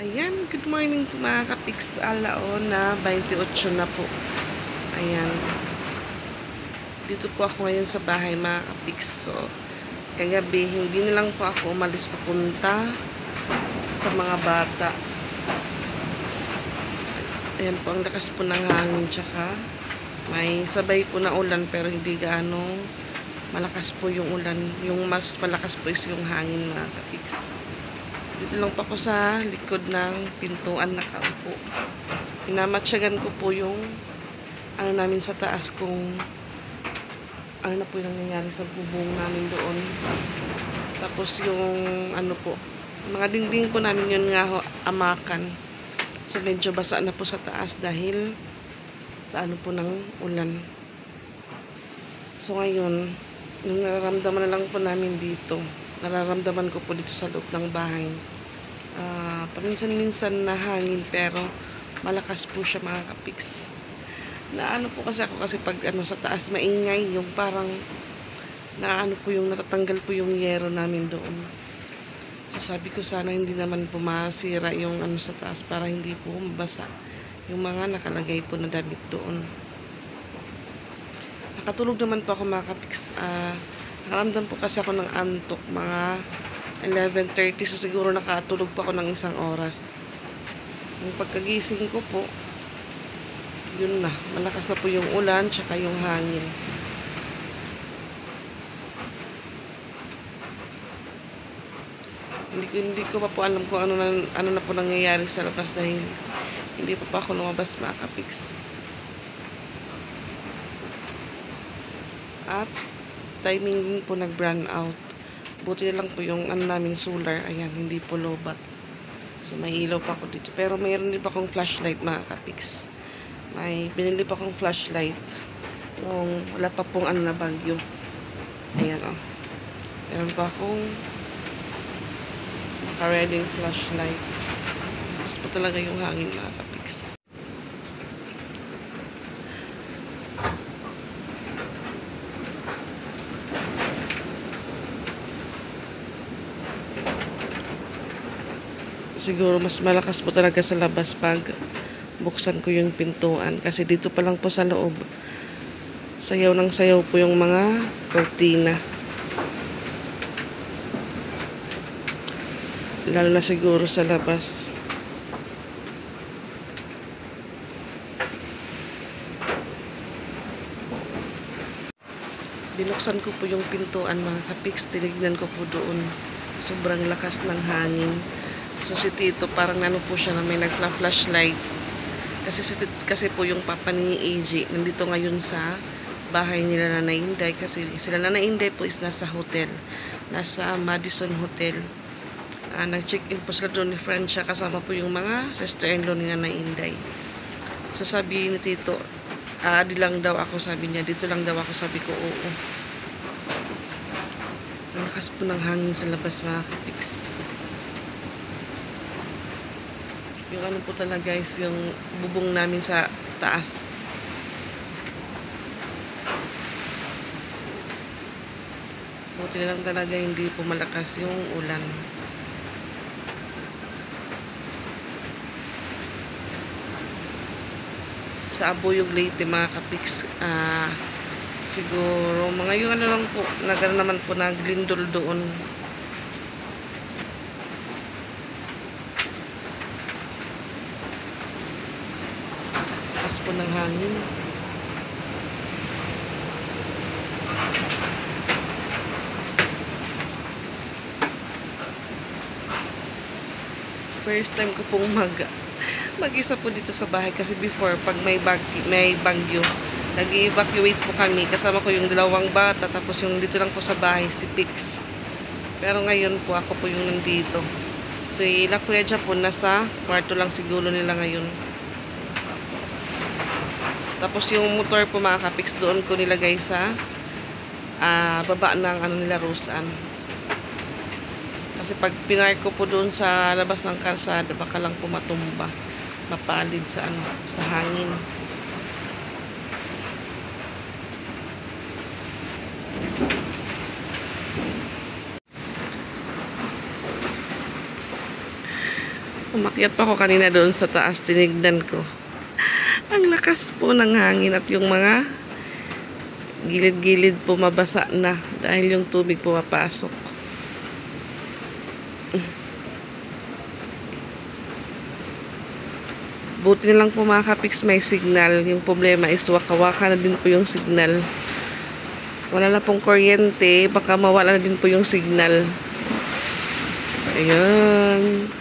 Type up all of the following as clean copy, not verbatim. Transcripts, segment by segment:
Ayan, good morning po mga kapiks. Alauna, 28 na po. Ayan. Dito po ako ngayon sa bahay mga kapiks. So, kagabi, hindi na lang po ako umalis papunta sa mga bata. Ayan po, ang lakas po ng hangin. Tsaka, may sabay po na ulan pero hindi gaano malakas po yung ulan. Yung mas malakas po is yung hangin mga kapiks. Dito lang po ako sa likod ng pintuan nakaupo. Pinamatsyagan ko po yung ano namin sa taas kung ano na po yung nangyayari sa bubong namin doon. Tapos yung ano po, mga dingding po namin yun nga ho, amakan. So medyo basa na po sa taas dahil sa ano po ng ulan. So ngayon, yung nararamdaman na lang po namin dito, nararamdaman ko po dito sa loob ng bahay. Paminsan-minsan na hangin pero malakas po siya mga kapiks. Na ano po kasi ako kasi pag ano sa taas maingay yung parang na ano po yung natatanggal po yung yero namin doon. So sabi ko sana hindi naman po masira yung ano sa taas para hindi po mabasa yung mga nakalagay po na damit doon. Nakatulog naman po ako mga kapiks. Nakaramdam po kasi ako ng antok mga 11:30, so siguro nakatulog pa ako ng isang oras. Yung pagkagising ko po, yun na, malakas na po yung ulan tsaka yung hangin. Hindi ko pa po alam kung ano na po nangyayari sa labas dahil hindi pa ako lumabas mga kapiks. At timing din po nag-brand out. Buti na lang po yung ano namin solar. Ayan, hindi po lobat. So, may ilaw pa ako dito. Pero mayroon din pa akong flashlight mga kapiks. May binili pa akong flashlight. Nung wala pa pong ano na bagyo. Ayan o. Meron pa akong naka-reading flashlight. Mas pa talaga yung hangin mga kapiks. Siguro mas malakas po talaga sa labas pag buksan ko yung pintuan. Kasi dito pa lang po sa loob, sayaw ng sayaw po yung mga kortina. Lalo na siguro sa labas. Binuksan ko po yung pintuan mga kapiks. Tinignan ko po doon. Sobrang lakas ng hangin. So si Tito parang ano po siya na may nagpa-flashlight. Kasi po yung papa ni AJ nandito ngayon sa bahay nila na Inday. Kasi sila na Inday po is nasa hotel. Nasa Madison Hotel. Nag-check-in po sila doon ni Francia. Kasama po yung mga sister-in-law ni Nanay Inday. So sabi ni Tito, di lang daw ako, sabi niya. Dito lang daw ako, sabi ko oo. Ang lakas po ng hangin sa labas mga kapiks. Yung ano po talaga guys, yung bubong namin sa taas. Buti na lang talaga hindi po malakas yung ulan. Sa Abuyog Leyte mga kapiks, siguro mga yung ano lang po, nagano naman po naglindol doon. Po ng hangin. First time ko pong mag-isa po dito sa bahay kasi before pag may bagyo, nag-evacuate po kami. Kasama ko yung dalawang bata tapos yung dito lang po sa bahay si Pix. Pero ngayon po ako po yung nandito. So ila Kuya Japon nasa kwarto lang siguro nila ngayon. Tapos yung motor po mga kapiks doon ko nilagay sa baba ng ano nila Rosan. Kasi pag pinark ko po doon sa labas ng kalsada baka lang po matumba, mapalid sa ano, sa hangin. Umakyat pa ako kanina doon sa taas, tinignan ko. Ang lakas po ng hangin at yung mga gilid-gilid po mabasa na dahil yung tubig pumapasok. Buti na lang po mga kapiks may signal. Yung problema is waka-waka na din po yung signal. Wala na pong kuryente, baka mawala na din po yung signal. Ayun.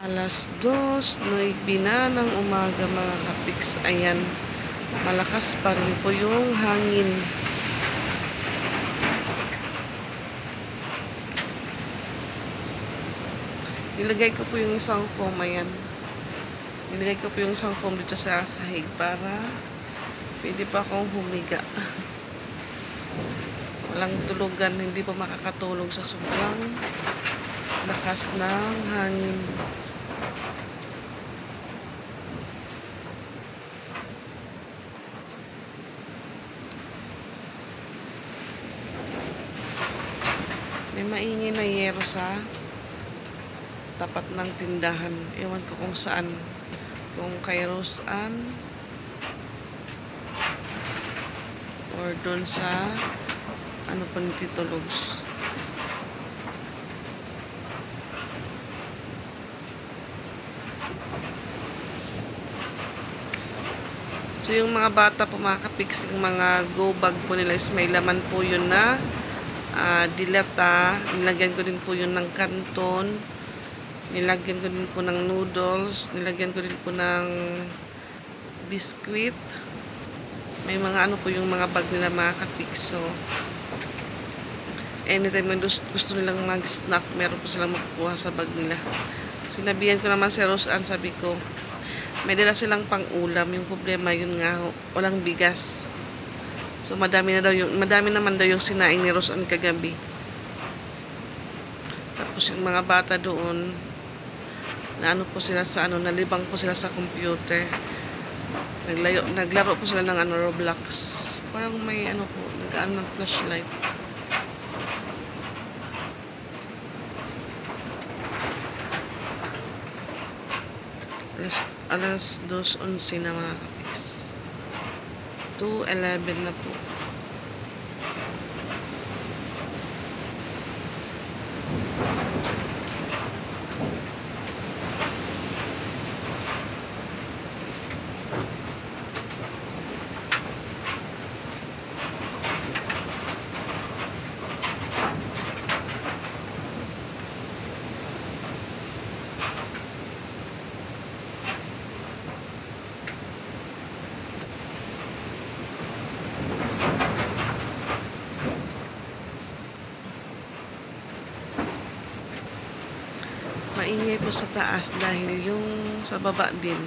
Alas 2:09 na ng umaga mga kapiks. Ayan. Malakas pa rin po yung hangin. Nilagay ko po yung isang foam. Ayan. Nilagay ko po yung isang foam dito sa sahig para pwede pa akong humiga. Walang tulugan. Hindi pa makakatulog sa sobrang lakas ng hangin. May maingay na yero sa tapat ng tindahan. Ewan ko kung saan. Kung kay Roseanne or doon sa ano pa ni Tito Lugs. So yung mga bata po mga kapiks, yung mga go bag po nila is may laman po yun na dilata. Nilagyan ko din po yun ng kanton. Nilagyan ko din po ng noodles. Nilagyan ko din po ng biscuit. May mga ano po yung mga bag nila mga kapiks. So anytime na gusto nilang mag-snack, meron po silang makukuha sa bag nila. Sinabihan ko naman si Roseanne, sabi ko may dala silang pang ulam. Yung problema yun nga, walang bigas. So madami naman daw yung sinaing ni Roseanne kagabi. Tapos yung mga bata doon, na ano po sila sa ano, nalibang po sila sa computer. Naglaro po sila ng ano, Roblox. Parang may ano po, nag-ano ng flashlight. Alas 2:11 na mga kapis. 2:11 na po. Maingay po sa taas dahil yung sa baba din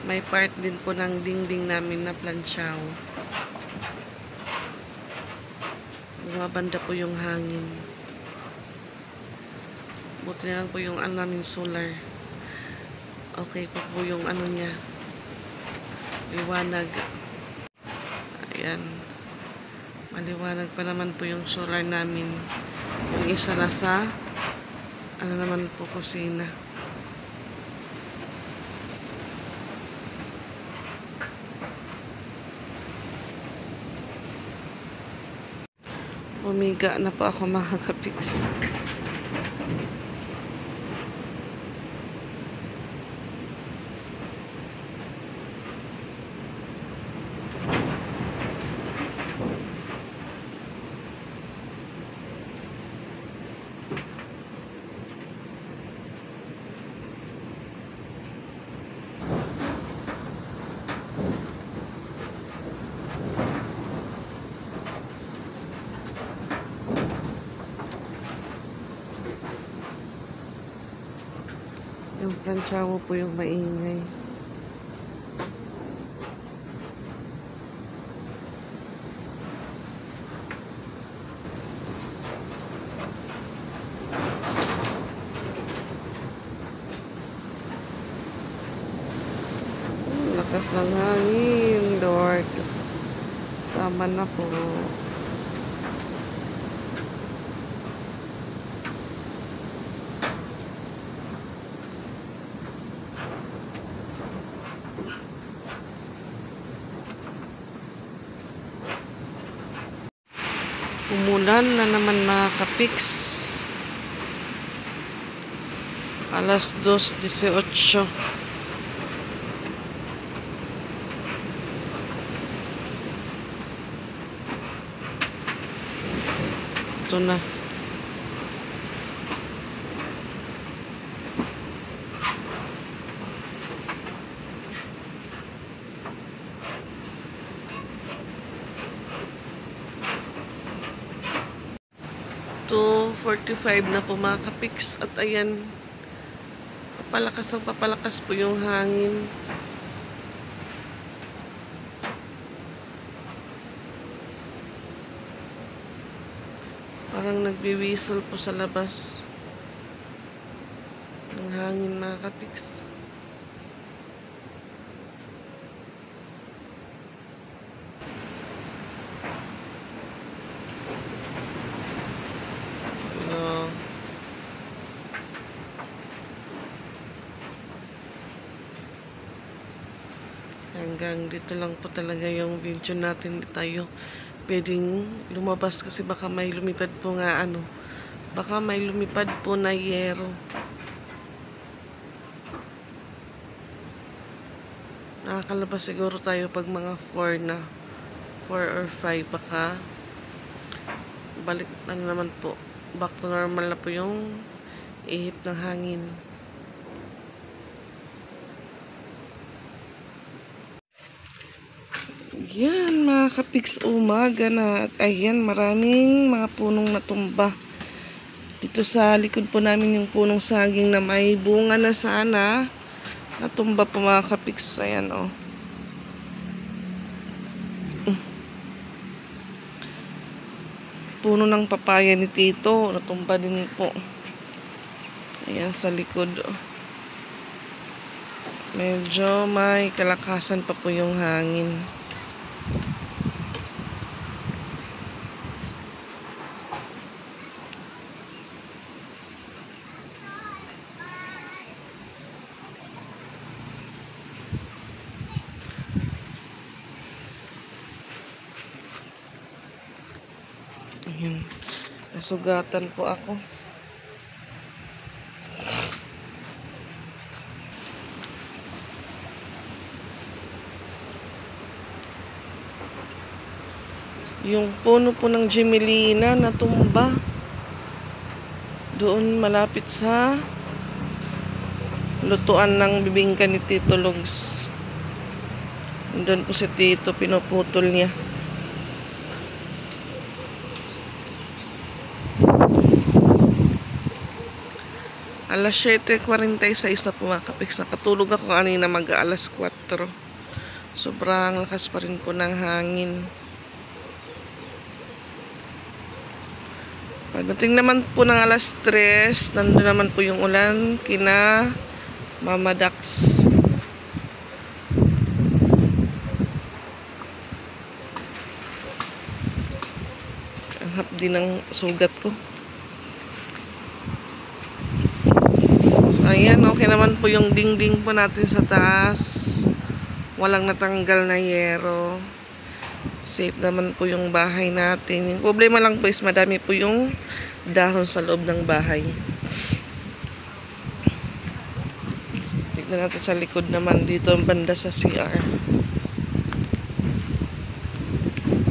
may part din po ng dingding namin na planchaw. Bumabanda po yung hangin. Buti na lang po yung ano namin solar. Okay po yung ano niya, liwanag. Ayan, maliwanag pa naman po yung solar namin. Yung isa na sa ano naman po, kusina. Umiga na po ako mga kapiks. Yung planchawo po yung maingay. lakas ng hangin, Lord. Tama na po. Umulan na naman mga kapiks. Alas 2:18. Ito na. To 45 na po mga kapiks. At ayan, papalakas po yung hangin. Parang nagbiwisel po sa labas ng hangin mga kapiks. No. Hanggang dito lang po talaga yung video natin. Di tayo pwedeng lumabas kasi baka may lumipad po nga baka may lumipad po na yero. Nakakalabas siguro tayo pag mga 4 or 5 baka balik naman po, back to normal na po yung ihip ng hangin. Yan mga kapiks, umaga na. At ayan, maraming mga punong natumba. Dito sa likod po namin yung punong saging na may bunga na sana. Natumba po mga kapiks. Ayan o. Puno ng papaya ni Tito. Natumba din po. Ayan sa likod. Medyo may kalakasan pa po yung hangin. Ayan. Nasugatan po ako. Yung puno po ng Gemelina natumba. Doon malapit sa lutuan ng bibingka ni Tito Lugs. Doon po si Tito, pinuputol niya. Alas 7:46 na po mga kapiks. Nakatulog ako kanina mag-alas 4. Sobrang lakas pa rin po ng hangin. Pagdating naman po ng alas 3, nandun naman po yung ulan kina Mama Dax. Ang hapdi ng sugat ko. Ayan, okay naman po yung dingding po natin sa taas. Walang natanggal na yero. Safe naman po yung bahay natin. Yung problema lang po is madami po yung dahon sa loob ng bahay. Tignan natin sa likod naman dito ang banda sa CR.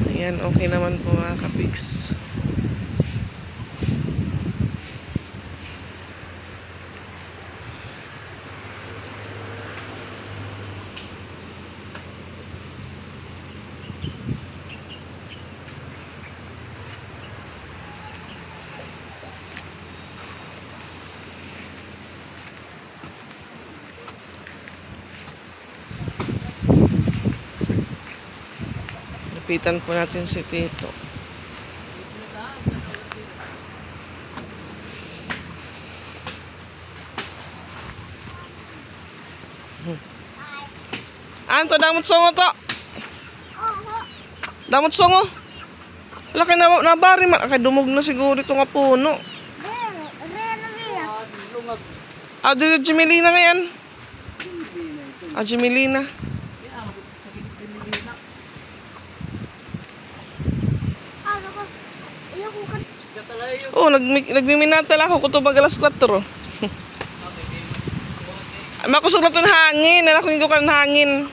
Ayan, okay naman po mga kapiks. Lapitan po natin si Tito. Anto, damot songo to. Damot songo. Laki na nabari man. Kay dumog na siguro ito nga puno. Ah, dito Jimelina ngayon. Ah, Jimelina. Oh, nagmiminatal ako kutubag alas 4. Makusog na ito ng hangin. Nalakunin ko ka ng hangin.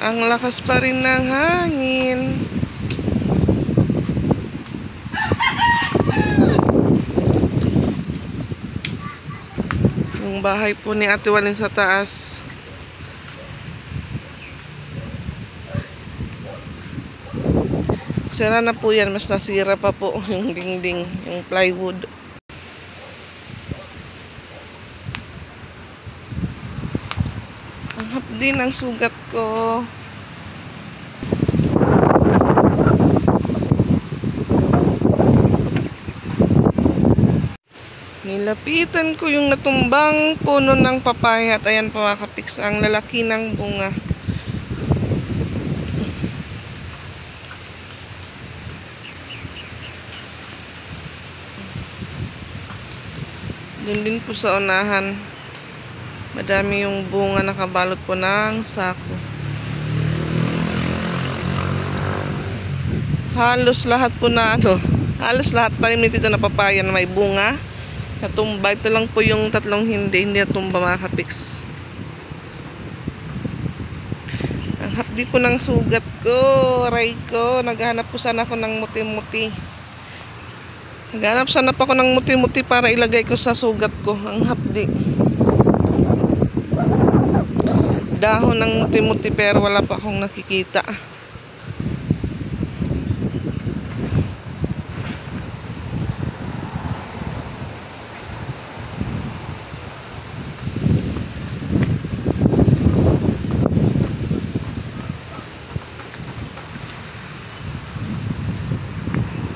Ang lakas pa rin ng hangin. Yung bahay po ni Ate Walin sa taas. Sira na po yan. Mas nasira pa po yung dingding, yung plywood. Ang hapdi ng sugat ko. Nilapitan ko yung natumbang puno ng papaya at ayan po mga kapiks, ang lalaki ng bunga. Doon din po sa unahan. Madami yung bunga nakabalot po ng sako. Halos lahat po na halos lahat tayo nito na papaya na may bunga. Natumba. Ito lang po yung tatlong hindi natumba mga kapiks. Ang hapdi po ng sugat ko. Aray ko. Naghahanap po sana ako ng muti-muti. Naghahanap sana pa ako ng muti-muti para ilagay ko sa sugat ko. Ang hapdi. Dahon ng muti-muti pero wala pa akong nakikita.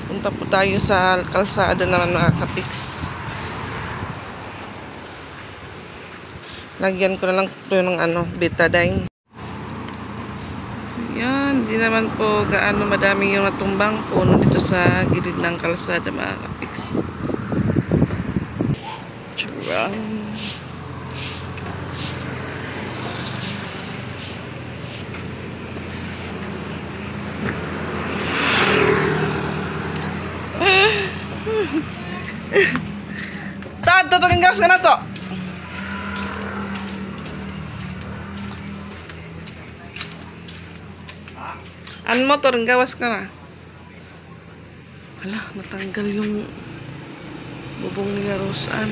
Punta po tayo sa kalsada naman mga kapiks. Lagyan ko na lang po ng betadine. So yan, hindi naman po gaano madami yung natumbang puno dito sa gilid ng kalsada mga kapiks. Charang. Tad, tutugin gas ka na to. An motor, gawas ka na. Hala, natanggal yung bubong nila Rosan.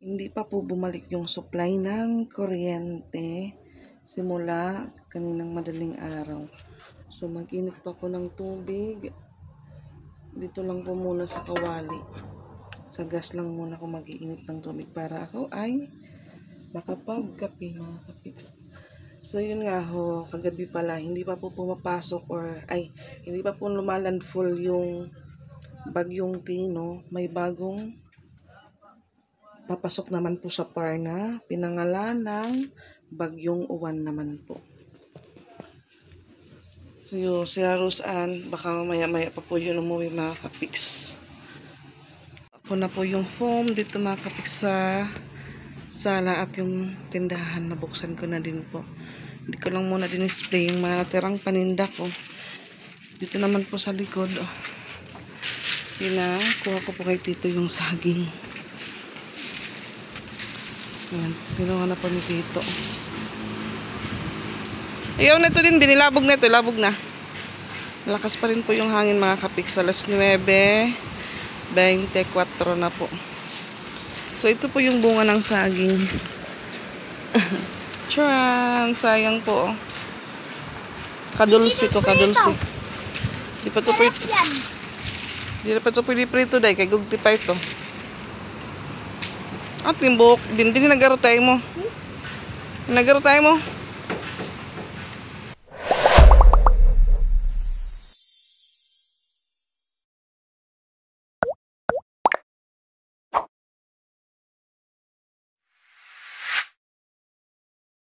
Hindi pa po bumalik yung supply ng kuryente simula kaninang madaling araw. So mag-init pa ako ng tubig. Dito lang po muna sa kawali. Sa gas lang muna ako mag-iinit ng tubig para ako ay makapagkape mga kapiks. So yun nga ho, kagabi pala hindi pa po pumapasok hindi pa po lumalandfall yung bagyong Tino. May bagong papasok naman po sa par na pinangalan ng bagyong Uwan naman po. So, si Rosan, baka mamaya-maya pa po yun umuwi mga kapiks. Ako na po yung foam dito mga kapiks sa sala at yung tindahan. Nabuksan ko na din po. Hindi ko lang muna din-display yung mga natirang paninda ko. Dito naman po sa likod. Kuha ko po kay Tito yung saging. Ayan, kinuha na po ni Tito. Ayaw na ito din, binilabog na ito, labog na. Malakas pa rin po yung hangin mga kapiks. Alas 9:24 na po. So ito po yung bunga ng saging. Tran, sayang po. Kadulsi to, kadulsi. Di pa to pwede prito dahil kay gugti pa ito. At yung buhok, din nagarutay mo. Nagarutay mo.